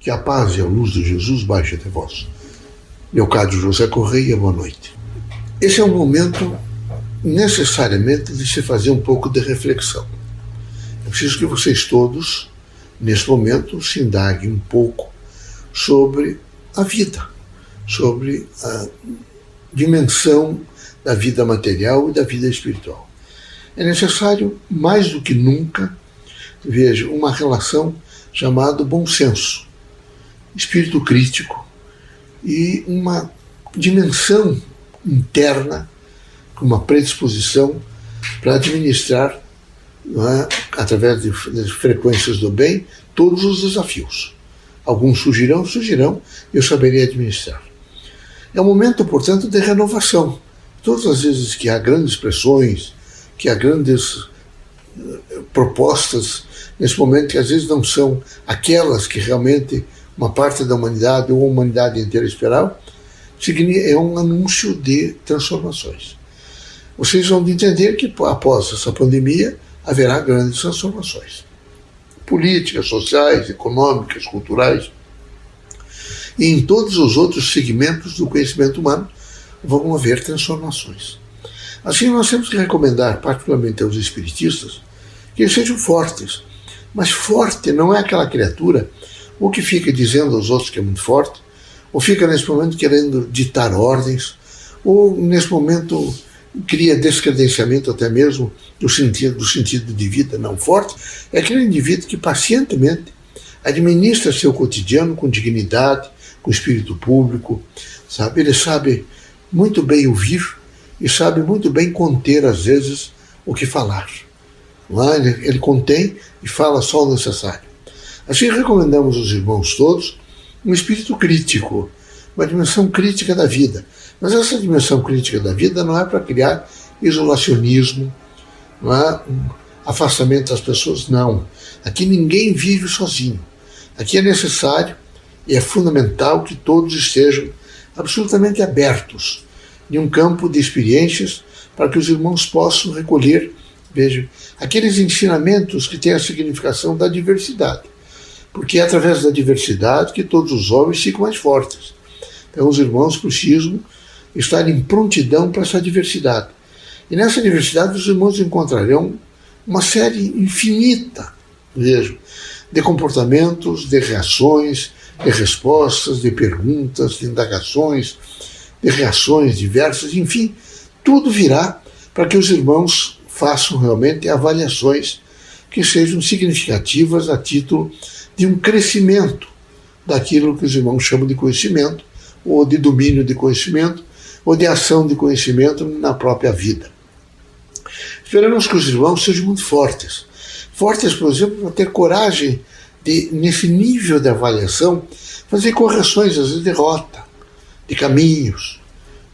Que a paz e a luz de Jesus baixe até vós. Leocádio José Correia, boa noite. Esse é um momento necessariamente de se fazer um pouco de reflexão. É preciso que vocês todos, nesse momento, se indaguem um pouco sobre a vida, sobre a dimensão da vida material e da vida espiritual. É necessário, mais do que nunca, veja, uma relação chamada bom senso, espírito crítico e uma dimensão interna, com uma predisposição para administrar, através de frequências do bem, todos os desafios. Alguns surgirão, e eu saberei administrar. É um momento, portanto, de renovação. Todas as vezes que há grandes pressões, que há grandes propostas, nesse momento que às vezes não são aquelas que realmente uma parte da humanidade ou a humanidade inteira esperava, é um anúncio de transformações. Vocês vão entender que após essa pandemia haverá grandes transformações. Políticas, sociais, econômicas, culturais, e em todos os outros segmentos do conhecimento humano vão haver transformações. Assim, nós temos que recomendar, particularmente aos espiritistas, que eles sejam fortes. Mas forte não é aquela criatura ou que fica dizendo aos outros que é muito forte, ou fica nesse momento querendo ditar ordens, ou nesse momento cria descredenciamento até mesmo do sentido de vida não forte. É aquele indivíduo que pacientemente administra seu cotidiano com dignidade, com espírito público, sabe? Ele sabe muito bem ouvir e sabe muito bem conter, às vezes, o que falar. Ele contém e fala só o necessário. Assim, recomendamos aos irmãos todos um espírito crítico, uma dimensão crítica da vida. Mas essa dimensão crítica da vida não é para criar isolacionismo, não é um afastamento das pessoas, não. Aqui ninguém vive sozinho. Aqui é necessário e é fundamental que todos estejam absolutamente abertos de um campo de experiências para que os irmãos possam recolher, vejam, aqueles ensinamentos que têm a significação da diversidade. Porque é através da diversidade que todos os homens ficam mais fortes. Então os irmãos precisam estar em prontidão para essa diversidade. E nessa diversidade os irmãos encontrarão uma série infinita, vejam, de comportamentos, de reações, de respostas, de perguntas, de indagações, de reações diversas, enfim, tudo virá para que os irmãos façam realmente avaliações que sejam significativas a título de um crescimento daquilo que os irmãos chamam de conhecimento, ou de domínio de conhecimento, ou de ação de conhecimento na própria vida. Esperamos que os irmãos sejam muito fortes. Fortes, por exemplo, para ter coragem de, nesse nível de avaliação, fazer correções, às vezes, de rota, de caminhos,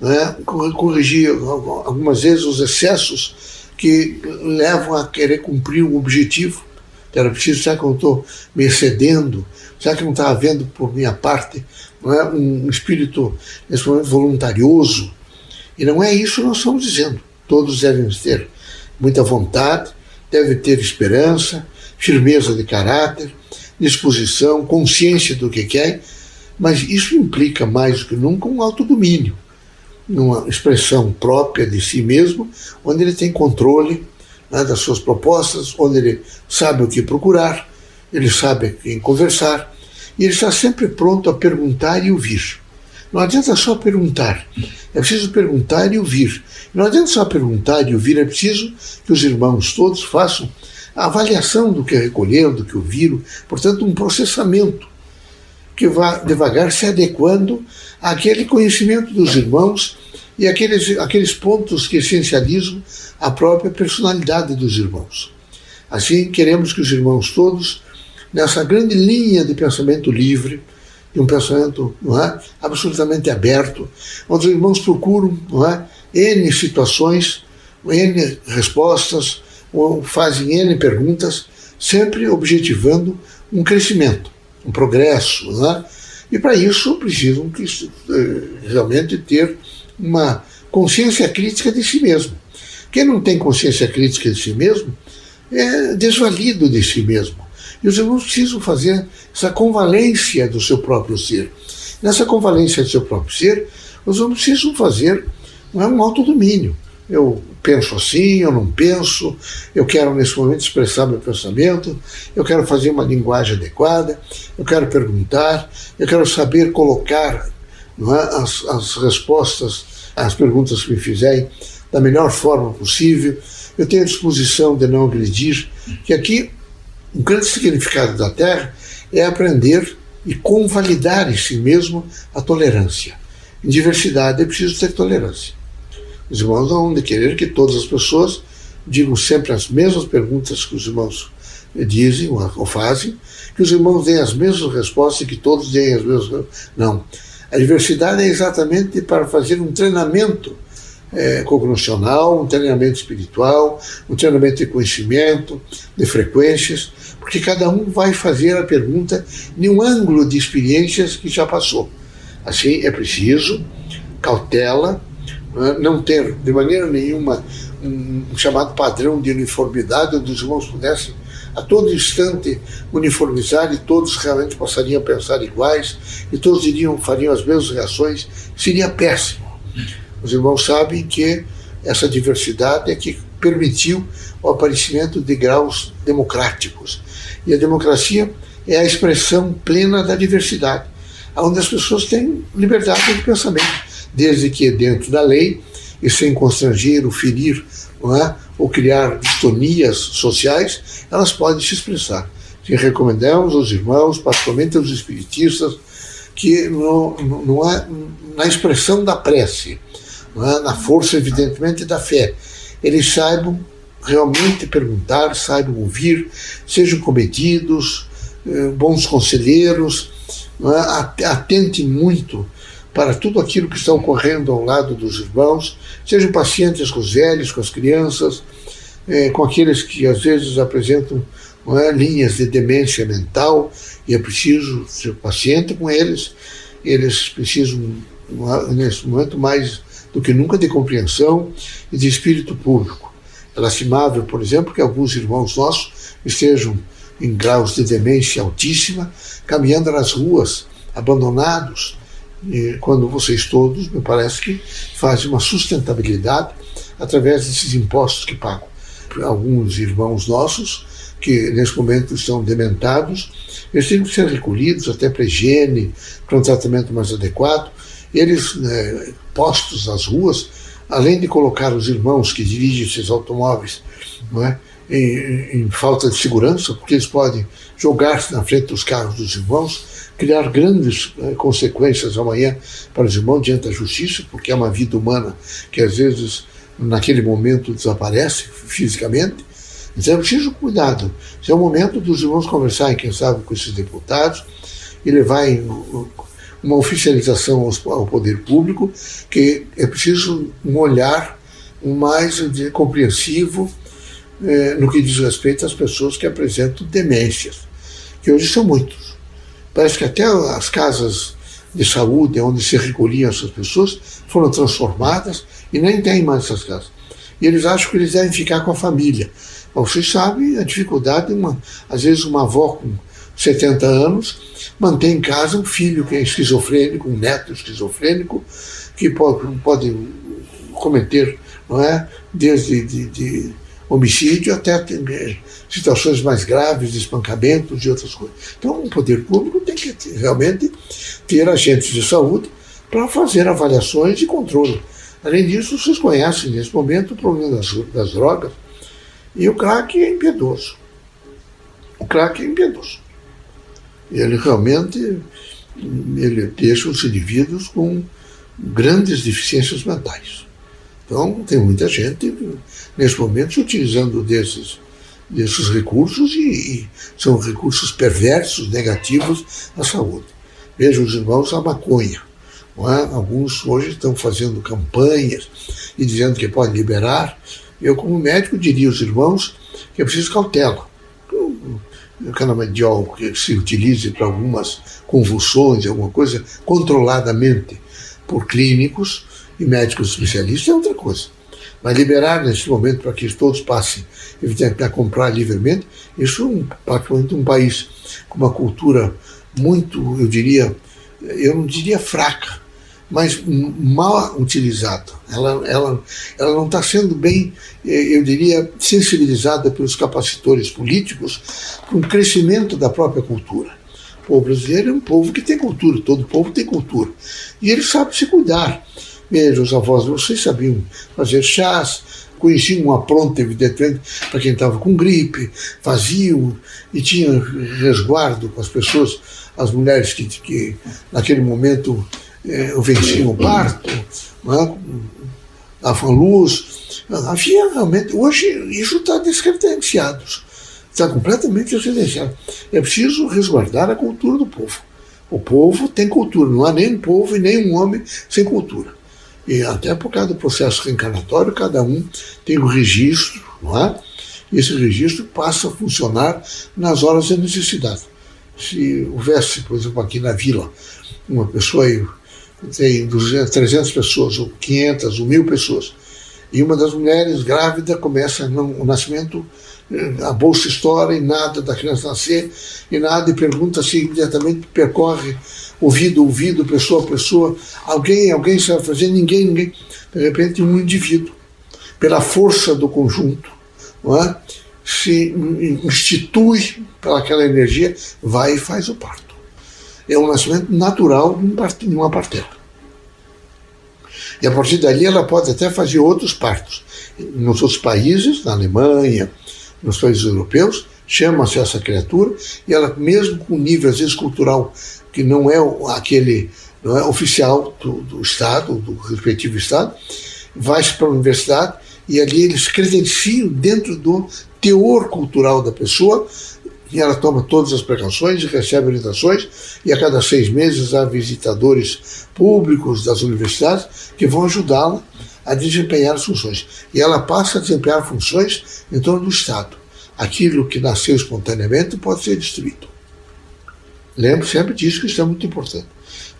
né? Corrigir algumas vezes os excessos que levam a querer cumprir um objetivo. Era preciso, será que eu estou me excedendo? Será que não está havendo, por minha parte, não é, um espírito, nesse momento, voluntarioso? E não é isso que nós estamos dizendo. Todos devem ter muita vontade, devem ter esperança, firmeza de caráter, disposição, consciência do que quer, mas isso implica mais do que nunca um autodomínio, uma expressão própria de si mesmo, onde ele tem controle, né, das suas propostas, onde ele sabe o que procurar, ele sabe quem conversar, e ele está sempre pronto a perguntar e ouvir. Não adianta só perguntar, é preciso perguntar e ouvir. Não adianta só perguntar e ouvir, é preciso que os irmãos todos façam a avaliação do que recolheram, do que ouviram, portanto um processamento que vá devagar se adequando àquele conhecimento dos irmãos e aqueles pontos que essencializam a própria personalidade dos irmãos. Assim, queremos que os irmãos todos, nessa grande linha de pensamento livre, de um pensamento, não é, absolutamente aberto, onde os irmãos procuram, não é, N situações, N respostas, ou fazem N perguntas, sempre objetivando um crescimento, um progresso, não é? E para isso precisam realmente ter uma consciência crítica de si mesmo. Quem não tem consciência crítica de si mesmo é desvalido de si mesmo. E os irmãos precisam fazer essa convalência do seu próprio ser. Nessa convalência do seu próprio ser, os irmãos precisam fazer um autodomínio. Eu penso assim, eu não penso, eu quero nesse momento expressar meu pensamento, eu quero fazer uma linguagem adequada, eu quero perguntar, eu quero saber colocar, não é, as respostas às perguntas que me fizerem da melhor forma possível. Eu tenho a disposição de não agredir, que aqui o grande significado da Terra é aprender e convalidar em si mesmo a tolerância. Em diversidade é preciso ter tolerância. Os irmãos não vão querer que todas as pessoas digam sempre as mesmas perguntas que os irmãos dizem ou fazem, que os irmãos deem as mesmas respostas e que todos deem as mesmas. Não. A diversidade é exatamente para fazer um treinamento cognicional, um treinamento espiritual, um treinamento de conhecimento, de frequências, porque cada um vai fazer a pergunta em um ângulo de experiências que já passou. Assim, é preciso cautela, não ter de maneira nenhuma um chamado padrão de uniformidade, onde os irmãos pudessem a todo instante uniformizar e todos realmente passariam a pensar iguais e todos fariam as mesmas reações. Seria péssimo. Os irmãos sabem que essa diversidade é que permitiu o aparecimento de graus democráticos. E a democracia é a expressão plena da diversidade, onde as pessoas têm liberdade de pensamento, desde que dentro da lei e sem constranger ou ferir, não é, ou criar distonias sociais, elas podem se expressar. E recomendamos aos irmãos, particularmente aos espiritistas, que na expressão da prece, na força, evidentemente, da fé, eles saibam realmente perguntar, saibam ouvir, sejam comedidos, bons conselheiros, atentem muito para tudo aquilo que está ocorrendo ao lado dos irmãos, sejam pacientes com os velhos, com as crianças, com aqueles que às vezes apresentam linhas de demência mental, e é preciso ser paciente com eles. Eles precisam, nesse momento, mais do que nunca, de compreensão e de espírito público. É lastimável, por exemplo, que alguns irmãos nossos estejam em graus de demência altíssima, caminhando nas ruas, abandonados, e quando vocês todos, me parece que fazem uma sustentabilidade através desses impostos que pagam. Alguns irmãos nossos, que nesse momento estão dementados, eles têm que ser recolhidos até para higiene, para um tratamento mais adequado. Eles, postos nas ruas, além de colocar os irmãos que dirigem esses automóveis, não é, em falta de segurança, porque eles podem jogar-se na frente dos carros dos irmãos, criar grandes consequências amanhã para os irmãos diante da justiça, porque é uma vida humana que às vezes naquele momento desaparece fisicamente. Então é preciso cuidado. Esse é o momento dos irmãos conversarem, quem sabe, com esses deputados e levarem uma oficialização ao poder público, que é preciso um olhar mais compreensivo no que diz respeito às pessoas que apresentam demências, que hoje são muitos. Parece que até as casas de saúde, onde se recolhiam essas pessoas, foram transformadas e nem tem mais essas casas. E eles acham que eles devem ficar com a família. Mas vocês sabem a dificuldade, às vezes uma avó com 70 anos mantém em casa um filho que é esquizofrênico, um neto esquizofrênico, que pode cometer, não é, desde de homicídio até situações mais graves, de espancamentos e outras coisas. Então o poder público tem que realmente ter agentes de saúde para fazer avaliações e controle. Além disso, vocês conhecem nesse momento o problema das drogas, e o crack é impiedoso. O crack é impiedoso. Ele realmente deixa os indivíduos com grandes deficiências mentais. Então, tem muita gente, nesse momento, utilizando desses recursos, e são recursos perversos, negativos à saúde. Vejam os irmãos, a maconha. Não é? Alguns hoje estão fazendo campanhas e dizendo que pode liberar. Eu, como médico, diria aos irmãos que é preciso cautela. O canabidiol que se utilize para algumas convulsões, alguma coisa, controladamente por clínicos e médicos especialistas, é outra coisa. Mas liberar nesse momento para que todos passem, evidentemente, a comprar livremente, isso particularmente um país com uma cultura muito, eu não diria fraca, mas mal utilizada. Ela não está sendo bem, eu diria, sensibilizada pelos capacitores políticos para um crescimento da própria cultura. O povo brasileiro é um povo que tem cultura, todo povo tem cultura. E ele sabe se cuidar. Veja, os avós de vocês sabiam fazer chás, conheciam uma pronta, evidentemente, para quem estava com gripe, faziam e tinham resguardo com as pessoas, as mulheres que naquele momento venciam o parto, davam luz. Havia realmente. Hoje isso está descredenciado, está completamente descredenciado. É preciso resguardar a cultura do povo. O povo tem cultura, não há nem um povo e nem um homem sem cultura. E até por causa do processo reencarnatório, cada um tem um registro, não é? E esse registro passa a funcionar nas horas de necessidade. Se houvesse, por exemplo, aqui na vila, uma pessoa aí, tem 200, 300 pessoas, ou 500, ou 1000 pessoas, e uma das mulheres grávida começa o nascimento, a bolsa estoura e nada da criança nascer, e nada, e pergunta se imediatamente percorre ouvido, pessoa a pessoa, alguém sabe fazer, ninguém, de repente um indivíduo, pela força do conjunto, não é? Se institui pelaquela energia, vai e faz o parto. É um nascimento natural de uma partera. E a partir dali ela pode até fazer outros partos. Nos outros países, na Alemanha, nos países europeus, chama-se essa criatura, e ela, mesmo com nível, às vezes, cultural, que não é aquele, não é oficial do Estado, do respectivo Estado, vai-se para a universidade e ali eles credenciam dentro do teor cultural da pessoa, e ela toma todas as precauções e recebe orientações, e a cada 6 meses há visitadores públicos das universidades que vão ajudá-la a desempenhar as funções. E ela passa a desempenhar funções em torno do Estado. Aquilo que nasceu espontaneamente pode ser destruído. Lembro sempre disso, que isso é muito importante.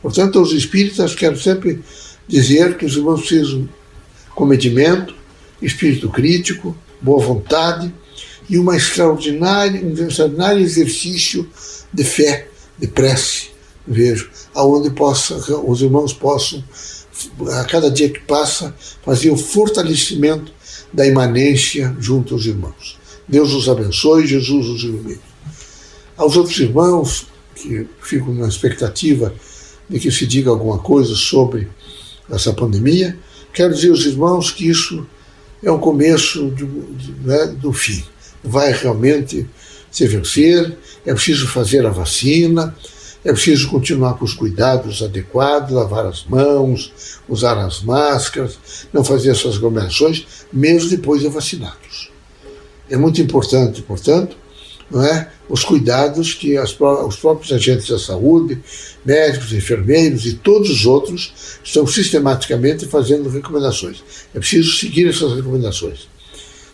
Portanto, aos espíritas quero sempre dizer que os irmãos precisam de comedimento, espírito crítico, boa vontade e um extraordinário exercício de fé, de prece, vejo, aonde os irmãos possam, a cada dia que passa, fazer o fortalecimento da imanência junto aos irmãos. Deus os abençoe, Jesus os ilumine. Aos outros irmãos, que fico na expectativa de que se diga alguma coisa sobre essa pandemia, quero dizer aos irmãos que isso é um começo do fim. Vai realmente se vencer, é preciso fazer a vacina, é preciso continuar com os cuidados adequados, lavar as mãos, usar as máscaras, não fazer essas aglomerações, mesmo depois de vacinados. É muito importante, portanto, não é, os cuidados que os próprios agentes da saúde, médicos, enfermeiros e todos os outros estão sistematicamente fazendo recomendações. É preciso seguir essas recomendações.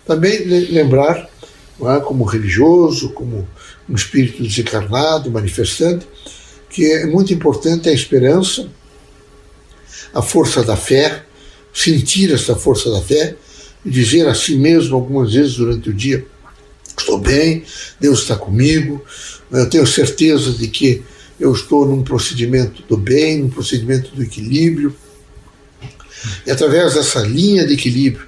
Também lembrar, não é, como religioso, como um espírito desencarnado, manifestante, que é muito importante a esperança, a força da fé, sentir essa força da fé e dizer a si mesmo algumas vezes durante o dia: estou bem, Deus está comigo, eu tenho certeza de que eu estou num procedimento do bem, num procedimento do equilíbrio. E através dessa linha de equilíbrio,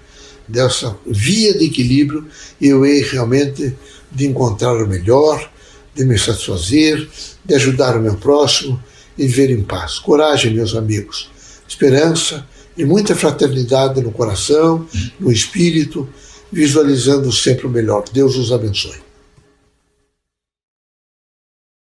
dessa via de equilíbrio, eu hei realmente de encontrar o melhor, de me satisfazer, de ajudar o meu próximo e viver em paz. Coragem, meus amigos, esperança e muita fraternidade no coração, no espírito, visualizando sempre o melhor. Deus os abençoe.